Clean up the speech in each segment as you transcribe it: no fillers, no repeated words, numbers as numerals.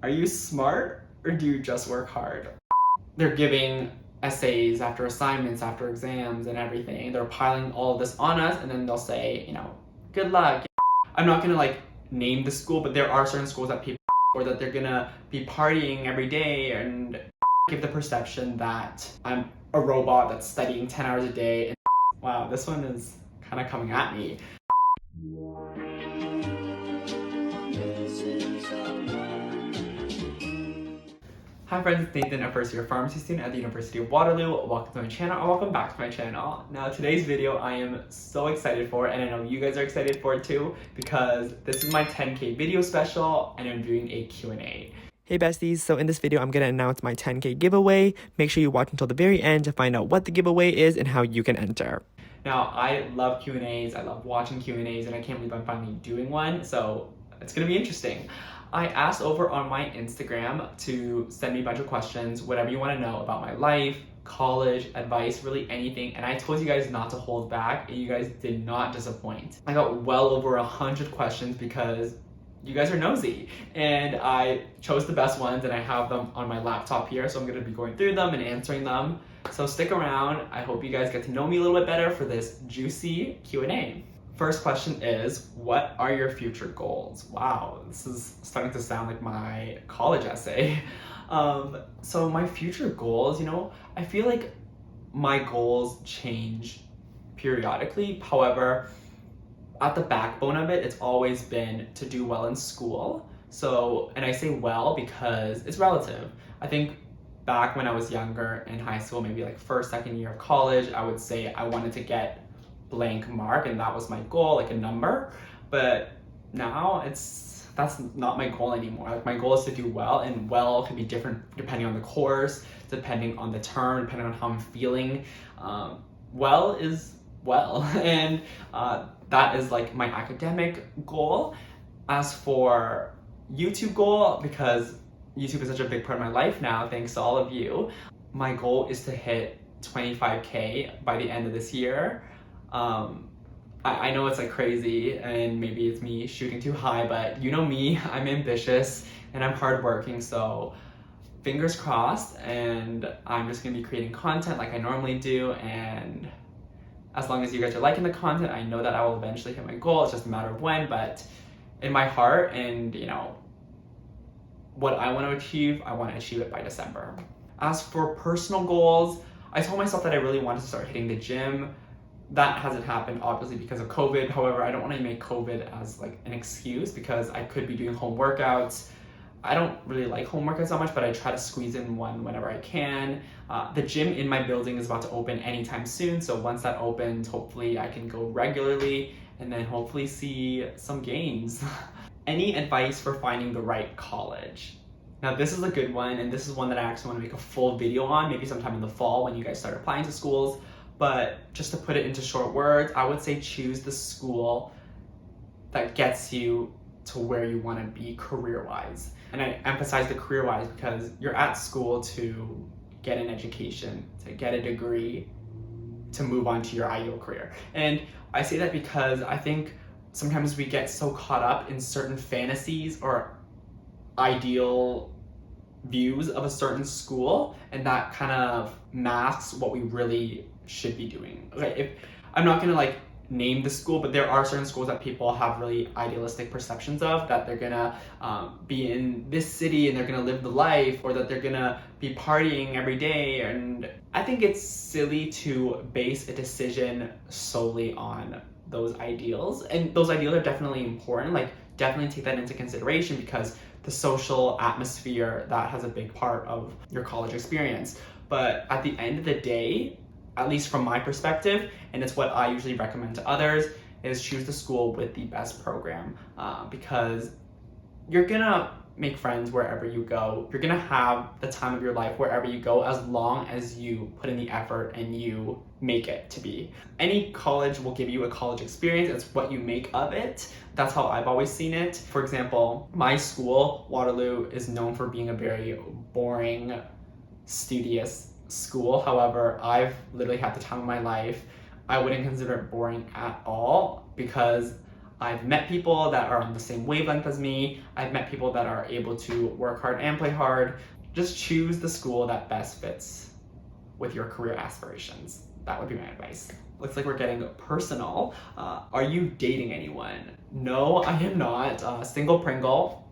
Are you smart or do you just work hard? They're giving essays after assignments, after exams and everything. They're piling all of this on us and then they'll say, good luck. I'm not gonna like name the school, but there are certain schools that people or that they're gonna be partying every day and give the perception that I'm a robot that's studying 10 hours a day. And wow, this one is kind of coming at me. Hi friends, it's Nathan, a first year pharmacy student at the University of Waterloo. Welcome to my channel, or welcome back to my channel. Now today's video I am so excited for, and I know you guys are excited for it too, because this is my 10K video special and I'm doing a Q&A. Hey besties, so in this video I'm going to announce my 10K giveaway. Make sure you watch until the very end to find out what the giveaway is and how you can enter. Now I love Q&As, I love watching Q&As, and I can't believe I'm finally doing one, so it's going to be interesting. I asked over on my Instagram to send me a bunch of questions, whatever you want to know about my life, college, advice, really anything. And I told you guys not to hold back, and you guys did not disappoint. I got well over 100 questions because you guys are nosy. And I chose the best ones and I have them on my laptop here. So I'm going to be going through them and answering them. So stick around. I hope you guys get to know me a little bit better for this juicy Q&A. First question is, what are your future goals? Wow, this is starting to sound like my college essay. So my future goals, I feel like my goals change periodically. However, at the backbone of it, it's always been to do well in school. So, and I say well because it's relative. I think back when I was younger in high school, maybe like first, second year of college, I would say I wanted to get blank mark and that was my goal, like a number. But now that's not my goal anymore. Like my goal is to do well, and well can be different depending on the course, depending on the term, depending on how I'm feeling. Well is well, and that is like my academic goal. As for YouTube goal, because YouTube is such a big part of my life now, thanks to all of you, my goal is to hit 25K by the end of this year. I know it's like crazy and maybe it's me shooting too high, but you know me, I'm ambitious and I'm hardworking, so fingers crossed, and I'm just gonna be creating content like I normally do, and as long as you guys are liking the content, I know that I will eventually hit my goal. It's just a matter of when, but in my heart and what I want to achieve, I want to achieve it by December. As for personal goals, I told myself that I really wanted to start hitting the gym. That hasn't happened obviously because of COVID. However, I don't want to make COVID as like an excuse because I could be doing home workouts. I don't really like home workouts that much, but I try to squeeze in one whenever I can. The gym in my building is about to open anytime soon, so once that opens, hopefully I can go regularly and then hopefully see some gains. Any advice for finding the right college? Now this is a good one, and this is one that I actually want to make a full video on, maybe sometime in the fall when you guys start applying to schools. But just to put it into short words, I would say choose the school that gets you to where you want to be career-wise. And I emphasize the career-wise because you're at school to get an education, to get a degree, to move on to your ideal career. And I say that because I think sometimes we get so caught up in certain fantasies or ideal views of a certain school, and that kind of masks what we really should be doing. Okay, if I'm not gonna like name the school, but there are certain schools that people have really idealistic perceptions of, that they're gonna be in this city and they're gonna live the life, or that they're gonna be partying every day. And I think it's silly to base a decision solely on those ideals, and those ideals are definitely important. Like definitely take that into consideration because the social atmosphere, that has a big part of your college experience. But at the end of the day, at least from my perspective, and it's what I usually recommend to others, is choose the school with the best program, because you're gonna make friends wherever you go. You're gonna have the time of your life wherever you go, as long as you put in the effort and you make it to be. Any college will give you a college experience. It's what you make of it. That's how I've always seen it. For example, my school, Waterloo, is known for being a very boring, studious school. However, I've literally had the time of my life. I wouldn't consider it boring at all because I've met people that are on the same wavelength as me. I've met people that are able to work hard and play hard. Just choose the school that best fits with your career aspirations. That would be my advice. Looks like we're getting personal. Are you dating anyone? No, I am not. Single Pringle.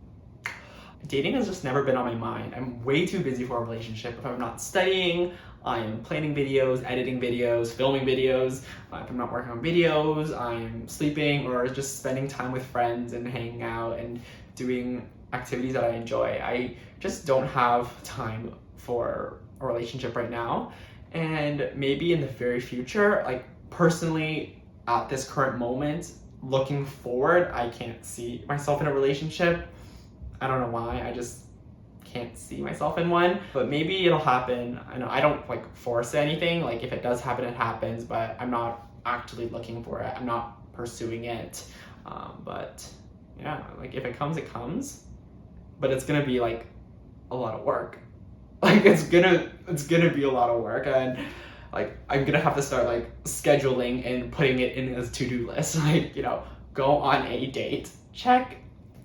Dating has just never been on my mind. I'm way too busy for a relationship. If I'm not studying, I am planning videos, editing videos, filming videos. If I'm not working on videos, I'm sleeping or just spending time with friends and hanging out and doing activities that I enjoy. I just don't have time for a relationship right now. And maybe in the very future, like personally at this current moment, looking forward, I can't see myself in a relationship. I don't know why, I just can't see myself in one, but maybe it'll happen. I know I don't like force anything, like if it does happen, it happens, but I'm not actually looking for it. I'm not pursuing it. But yeah, like if it comes, it comes, but it's gonna be like a lot of work. Like it's gonna be a lot of work, and like I'm gonna have to start like scheduling and putting it in as to-do list. Like, you know, go on a date, check.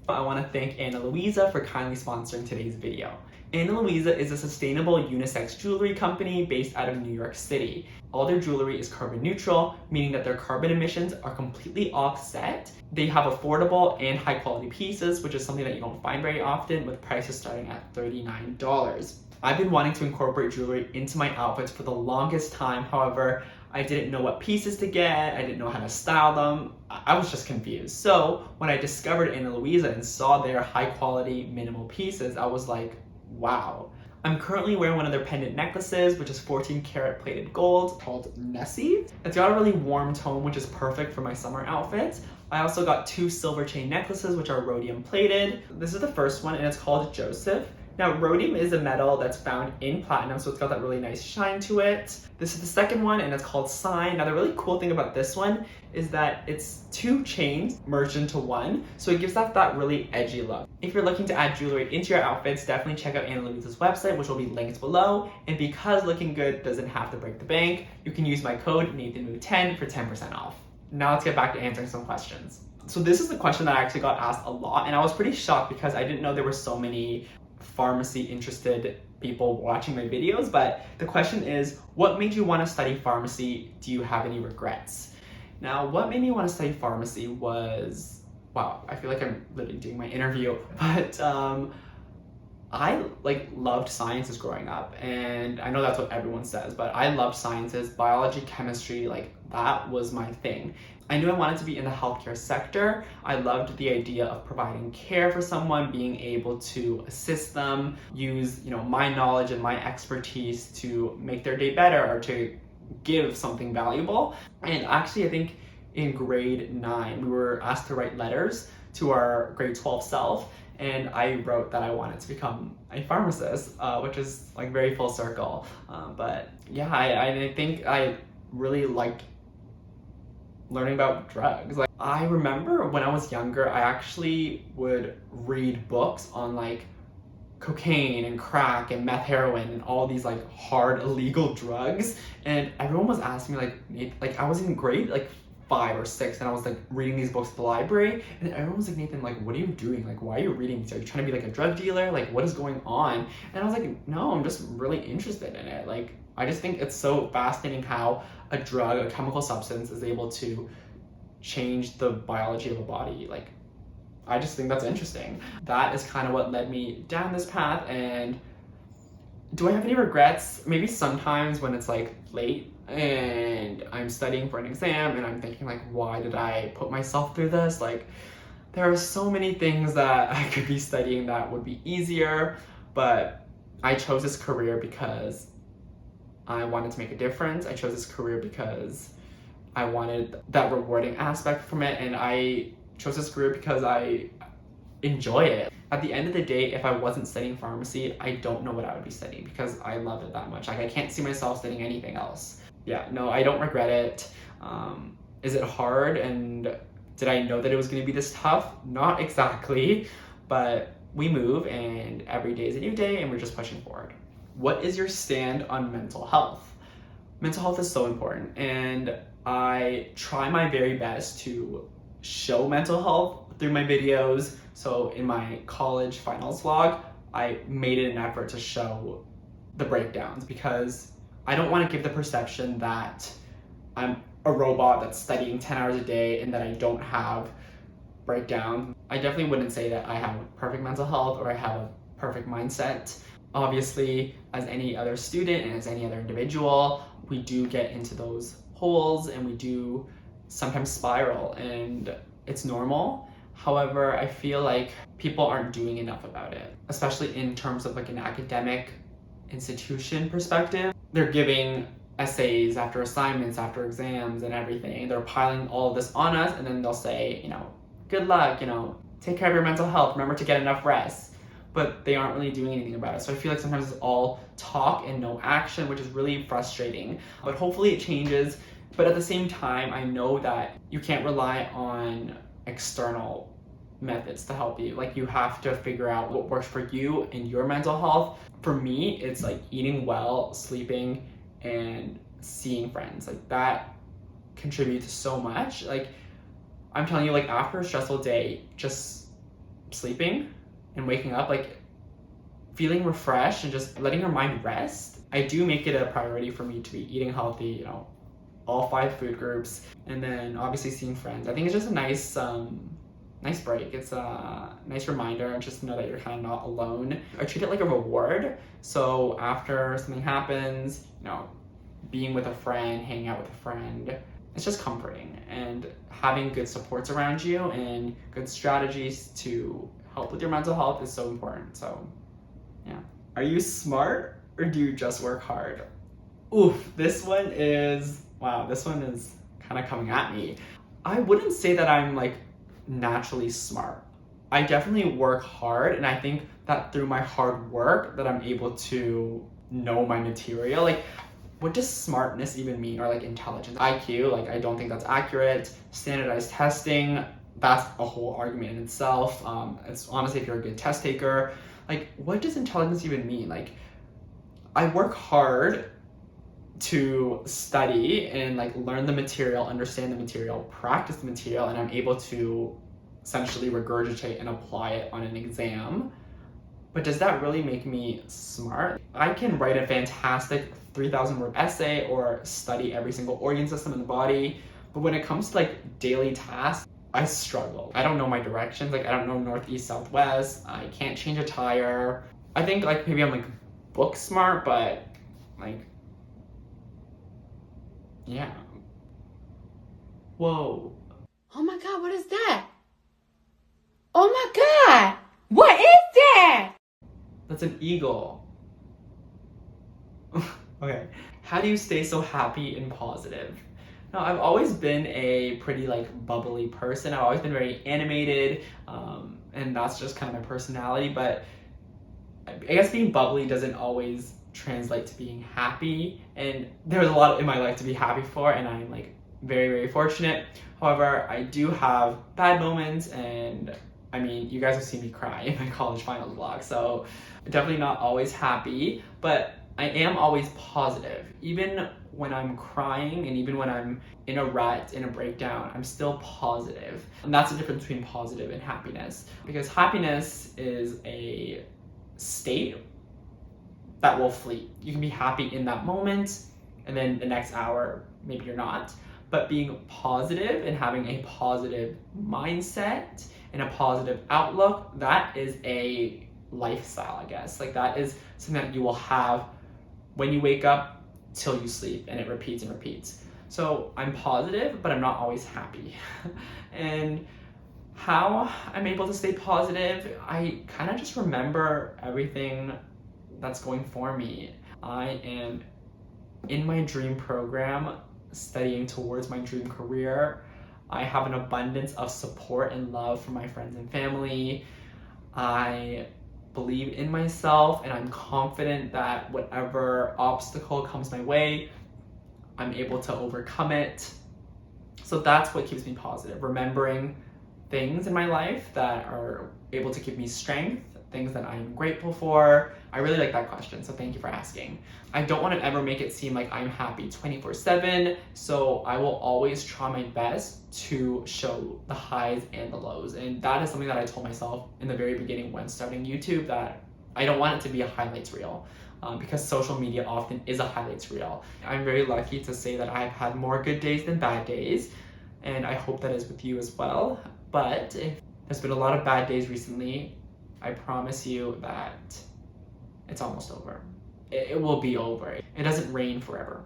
I want to thank Ana Luisa for kindly sponsoring today's video. Ana Luisa is a sustainable unisex jewelry company based out of New York City. All their jewelry is carbon neutral, meaning that their carbon emissions are completely offset. They have affordable and high quality pieces, which is something that you don't find very often, with prices starting at $39. I've been wanting to incorporate jewelry into my outfits for the longest time. However, I didn't know what pieces to get. I didn't know how to style them. I was just confused. So when I discovered Ana Luisa and saw their high quality minimal pieces, I was like, wow. I'm currently wearing one of their pendant necklaces, which is 14 karat plated gold, called Nessie. It's got a really warm tone, which is perfect for my summer outfits. I also got 2 silver chain necklaces, which are rhodium plated. This is the first one, and it's called Joseph. Now, rhodium is a metal that's found in platinum, so it's got that really nice shine to it. This is the second one, and it's called Sign. Now, the really cool thing about this one is that it's 2 chains merged into one, so it gives that really edgy look. If you're looking to add jewelry into your outfits, definitely check out Ana Luisa's website, which will be linked below. And because looking good doesn't have to break the bank, you can use my code NathanMoo10 for 10% off. Now let's get back to answering some questions. So this is the question that I actually got asked a lot, and I was pretty shocked because I didn't know there were so many pharmacy interested people watching my videos. But the question is, what made you want to study pharmacy? Do you have any regrets? Now, what made me want to study pharmacy was, wow, I feel like I'm literally doing my interview, but I loved sciences growing up, and I know that's what everyone says, but I loved sciences, biology, chemistry, that was my thing. I knew I wanted to be in the healthcare sector. I loved the idea of providing care for someone, being able to assist them, use my knowledge and my expertise to make their day better or to give something valuable. And actually, I think in grade 9, we were asked to write letters to our grade 12 self, and I wrote that I wanted to become a pharmacist, which is very full circle. But yeah, I think I really liked learning about drugs. I remember when I was younger, I actually would read books on cocaine and crack and meth, heroin, and all these hard illegal drugs, and everyone was asking me I was in grade 5 or 6, and I was reading these books at the library, and everyone was like, Nathan, what are you doing? Why are you reading these? Are you trying to be a drug dealer? What is going on? And I was like, no, I'm just really interested in it. I just think it's so fascinating how a drug, a chemical substance, is able to change the biology of a body. I just think that's interesting. That is kind of what led me down this path. And do I have any regrets? Maybe sometimes when it's late and I'm studying for an exam and I'm thinking why did I put myself through this? There are so many things that I could be studying that would be easier, but I chose this career because I wanted to make a difference. I chose this career because I wanted that rewarding aspect from it, and I chose this career because I enjoy it. At the end of the day, if I wasn't studying pharmacy, I don't know what I would be studying because I love it that much. I can't see myself studying anything else. Yeah, no, I don't regret it. Is it hard, and did I know that it was going to be this tough? Not exactly, but we move, and every day is a new day, and we're just pushing forward. What is your stand on mental health? Mental health is so important, and I try my very best to show mental health through my videos. So in my college finals vlog, I made it an effort to show the breakdowns because I don't want to give the perception that I'm a robot that's studying 10 hours a day and that I don't have breakdowns. I definitely wouldn't say that I have perfect mental health or I have a perfect mindset. Obviously, as any other student and as any other individual, we do get into those holes and we do sometimes spiral, and it's normal. However, I feel like people aren't doing enough about it, especially in terms of like an academic institution perspective. They're giving essays after assignments, after exams and everything. They're piling all of this on us, and then they'll say, good luck, take care of your mental health, remember to get enough rest. But they aren't really doing anything about it. So I feel like sometimes it's all talk and no action, which is really frustrating. But hopefully it changes. But at the same time, I know that you can't rely on external methods to help you. Like, you have to figure out what works for you and your mental health. For me, it's like eating well, sleeping, and seeing friends. Like, that contributes so much. Like, I'm telling you, like, after a stressful day, just sleeping and waking up, like, feeling refreshed and just letting your mind rest. I do make it a priority for me to be eating healthy, all 5 food groups, and then obviously seeing friends. I think it's just a nice break. It's a nice reminder just to know that you're kind of not alone. I treat it like a reward. So after something happens, being with a friend, hanging out with a friend, it's just comforting. And having good supports around you and good strategies to help with your mental health is so important. So yeah. Are you smart or do you just work hard? Oof, this one is kind of coming at me. I wouldn't say that I'm like naturally smart. I definitely work hard, and I think that through my hard work that I'm able to know my material. Like, what does smartness even mean? Or like intelligence? IQ, like, I don't think that's accurate. Standardized testing, that's a whole argument in itself. It's honestly, if you're a good test taker, like, what does intelligence even mean? Like, I work hard to study and like learn the material, understand the material, practice the material, and I'm able to essentially regurgitate and apply it on an exam. But does that really make me smart? I can write a fantastic 3,000 word essay or study every single organ system in the body, but when it comes to like daily tasks, I struggle. I don't know my directions. Like, I don't know north, east, south, west. I can't change a tire. I think like maybe I'm like book smart, but like, yeah. Whoa. Oh my God, what is that? Oh my God, what is that? That's an eagle. Okay. How do you stay so happy and positive? Now, I've always been a pretty like bubbly person. I've always been very animated, and that's just kind of my personality. But I guess being bubbly doesn't always translate to being happy. And there's a lot in my life to be happy for, and I'm like very, very fortunate. However, I do have bad moments, and I mean, you guys have seen me cry in my college finals vlog, so definitely not always happy, but I am always positive. Even when I'm crying and even when I'm in a rut, in a breakdown, I'm still positive. And that's the difference between positive and happiness. Because happiness is a state that will flee. You can be happy in that moment, and then the next hour, maybe you're not. But being positive and having a positive mindset and a positive outlook, that is a lifestyle, I guess. Like, that is something that you will have when you wake up till you sleep, and it repeats and repeats. So I'm positive, but I'm not always happy. And how I'm able to stay positive, I kind of just remember everything that's going for me. I am in my dream program, studying towards my dream career. I have an abundance of support and love from my friends and family. I believe in myself, and I'm confident that whatever obstacle comes my way, I'm able to overcome it. So that's what keeps me positive, remembering things in my life that are able to give me strength, things that I'm grateful for? I really like that question, so thank you for asking. I don't want to ever make it seem like I'm happy 24/7, so I will always try my best to show the highs and the lows. And that is something that I told myself in the very beginning when starting YouTube, that I don't want it to be a highlights reel. Because social media often is a highlights reel. I'm very lucky to say that I've had more good days than bad days, and I hope that is with you as well. But if there's been a lot of bad days recently, I promise you that it's almost over. It will be over. It doesn't rain forever.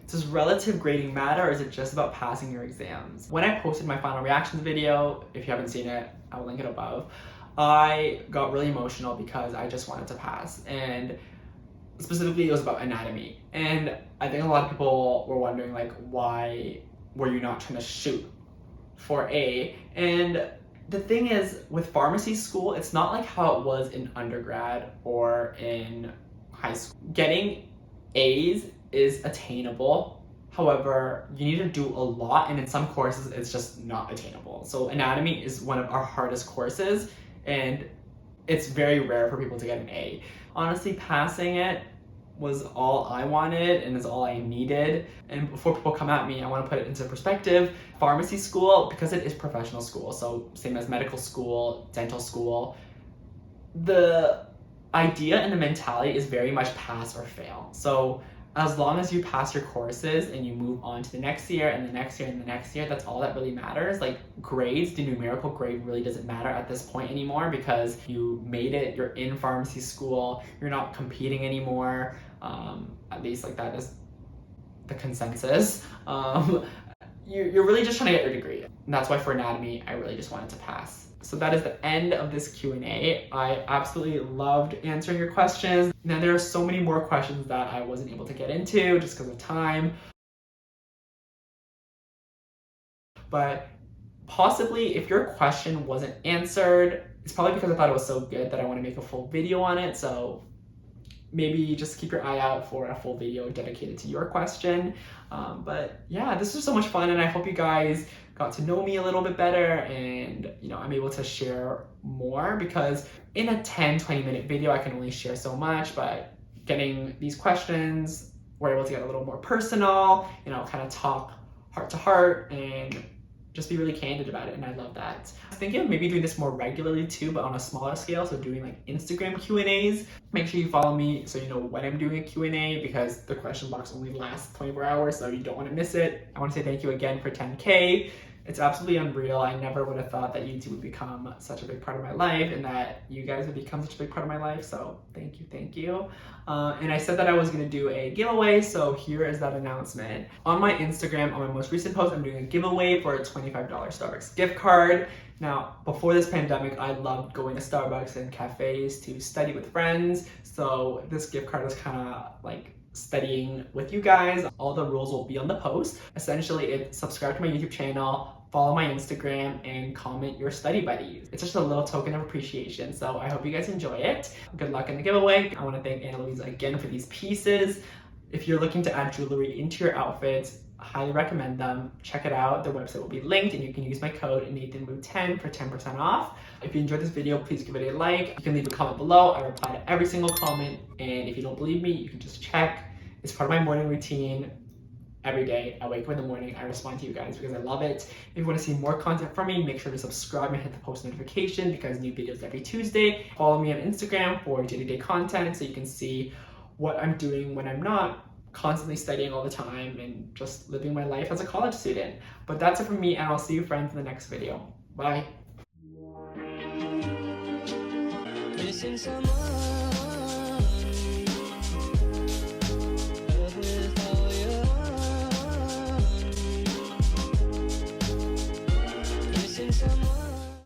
Does relative grading matter, or is it just about passing your exams? When I posted my final reactions video, if you haven't seen it, I will link it above, I got really emotional because I just wanted to pass. And specifically, it was about anatomy. And I think a lot of people were wondering, like, why were you not trying to shoot for A? And the thing is, with pharmacy school, it's not like how it was in undergrad or in high school. Getting A's is attainable. However, you need to do a lot, and in some courses, it's just not attainable. So anatomy is one of our hardest courses, and it's very rare for people to get an A. Honestly, passing it was all I wanted and is all I needed. And before people come at me, I want to put it into perspective. Pharmacy school, because it is professional school, so same as medical school, dental school, the idea and the mentality is very much pass or fail. So as long as you pass your courses and you move on to the next year and the next year and the next year, that's all that really matters. Like grades, the numerical grade really doesn't matter at this point anymore, because you made it, you're in pharmacy school, you're not competing anymore. At least like that is the consensus. You're really just trying to get your degree. And that's why for anatomy, I really just wanted to pass. So that is the end of this Q&A. I absolutely loved answering your questions. Now there are so many more questions that I wasn't able to get into just because of time. But possibly if your question wasn't answered, it's probably because I thought it was so good that I want to make a full video on it. So maybe just keep your eye out for a full video dedicated to your question. But yeah, this was so much fun, and I hope you guys got to know me a little bit better, and I'm able to share more, because in a 10-20 minute video I can only share so much, but getting these questions, we're able to get a little more personal, kind of talk heart to heart and just be really candid about it, and I love that. I was thinking of maybe doing this more regularly too, but on a smaller scale, so doing like Instagram Q&As. Make sure you follow me so you know when I'm doing a Q&A, because the question box only lasts 24 hours, so you don't want to miss it. I want to say thank you again for 10K. It's absolutely unreal. I never would have thought that YouTube would become such a big part of my life, and that you guys would become such a big part of my life, so thank you, thank you. And I said that I was going to do a giveaway, so here is that announcement. On my Instagram, on my most recent post, I'm doing a giveaway for a $25 Starbucks gift card. Now, before this pandemic, I loved going to Starbucks and cafes to study with friends, so this gift card was kind of like studying with you guys. All the rules will be on the post. Essentially, it's subscribe to my YouTube channel, follow my Instagram, and comment your study buddies. It's just a little token of appreciation, so I hope you guys enjoy it. Good luck in the giveaway. I want to thank Ana Luisa again for these pieces. If you're looking to add jewelry into your outfits, I highly recommend them. Check it out. Their website will be linked, and you can use my code NathanMove10 for 10% off. If you enjoyed this video, please give it a like. You can leave a comment below. I reply to every single comment, and if you don't believe me, you can just check. It's part of my morning routine. Every day I wake up in the morning, I respond to you guys because I love it. If you want to see more content from me, make sure to subscribe and hit the post notification, because new videos every Tuesday. Follow me on Instagram for day-to-day content so you can see what I'm doing when I'm not constantly studying all the time and just living my life as a college student. But that's it from me, and I'll see you friends in the next video. Bye. Missing someone